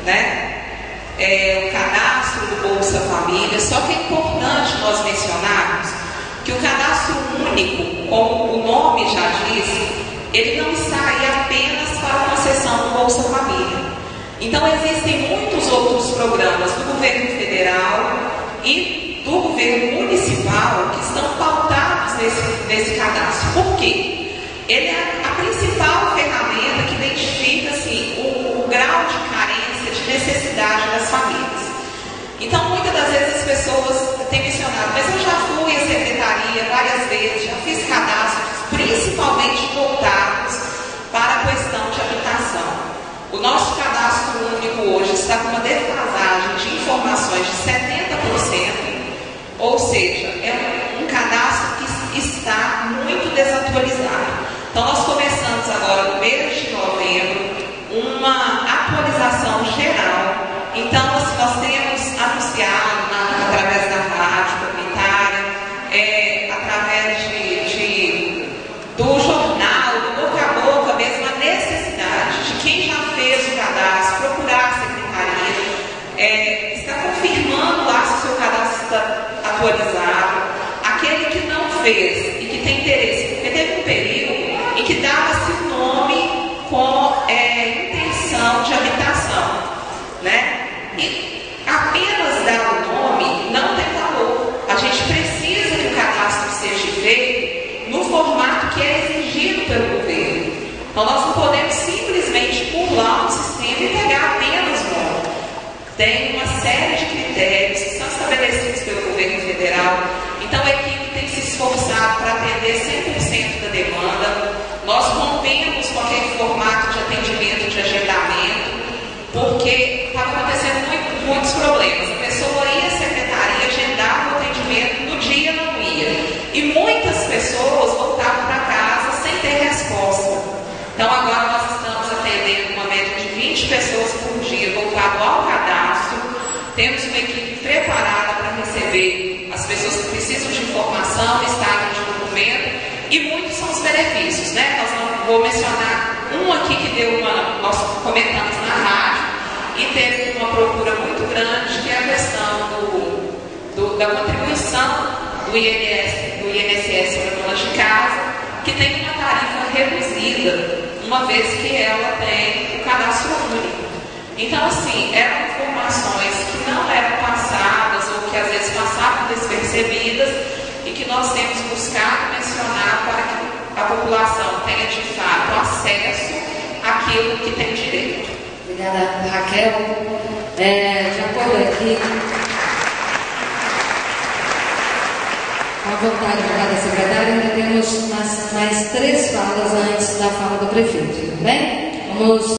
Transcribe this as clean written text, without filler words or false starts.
né? O cadastro do Bolsa Família. Só que é importante nós mencionarmos que o cadastro único, como o nome já diz, ele não está aí apenas para a concessão do Bolsa Família. Então existem muitos outros programas do governo federal e do governo municipal que estão pautados nesse cadastro. Por quê? Ele é a principal ferramenta que identifica assim, o grau de carência, de necessidade das famílias. Então, muitas das vezes as pessoas têm mencionado, mas eu já fui à secretaria várias vezes, já fiz cadastros, principalmente voltados para a questão de habitação. O nosso cadastro único hoje está com uma defasagem de informações de 70%, ou seja, é um cadastro que está muito desatualizado. Então, nós começamos agora, no mês de novembro, uma atualização geral. Então, assim, nós temos anunciado através da rádio comunitária, através do jornal, do boca a boca mesmo, a necessidade de quem já fez o cadastro procurar a secretaria, está confirmando lá se o seu cadastro está atualizado. Aquele que não fez e que tem interesse, porque teve um período em que dava-se o nome com intenção de habitação, né? E apenas dar o nome não tem valor. A gente precisa que o cadastro seja feito no formato que é exigido pelo governo. Então nós não podemos simplesmente pular um sistema e pegar apenas o nome. Tem uma série de critérios que são estabelecidos pelo governo federal. Então a equipe tem se esforçado para atender 100% da demanda. Nós rompemos com aquele formato de atendimento, de agendamento, porque estava acontecendo muitos problemas. A pessoa ia à secretaria, agendava o atendimento, no dia não ia. E muitas pessoas voltavam para casa sem ter resposta. Então agora nós estamos atendendo uma média de 20 pessoas por dia, voltado ao cadastro. Temos uma equipe preparada para receber as pessoas que precisam de informação, estado de documento, e muitos são os benefícios, né? Nós não vou mencionar um aqui que deu nós comentamos na rádio e teve uma procura muito grande, que é a questão da contribuição do INSS para donas de casa, que tem uma tarifa reduzida, uma vez que ela tem o cadastro único. Então, assim, eram informações que não eram passadas ou que às vezes passavam despercebidas e que nós temos buscado mencionar para que a população tenha de fato acesso àquilo que tem direito. Obrigada, Raquel. De acordo aqui com a vontade de cada secretária, ainda temos mais 3 falas antes da fala do prefeito, tudo bem? Vamos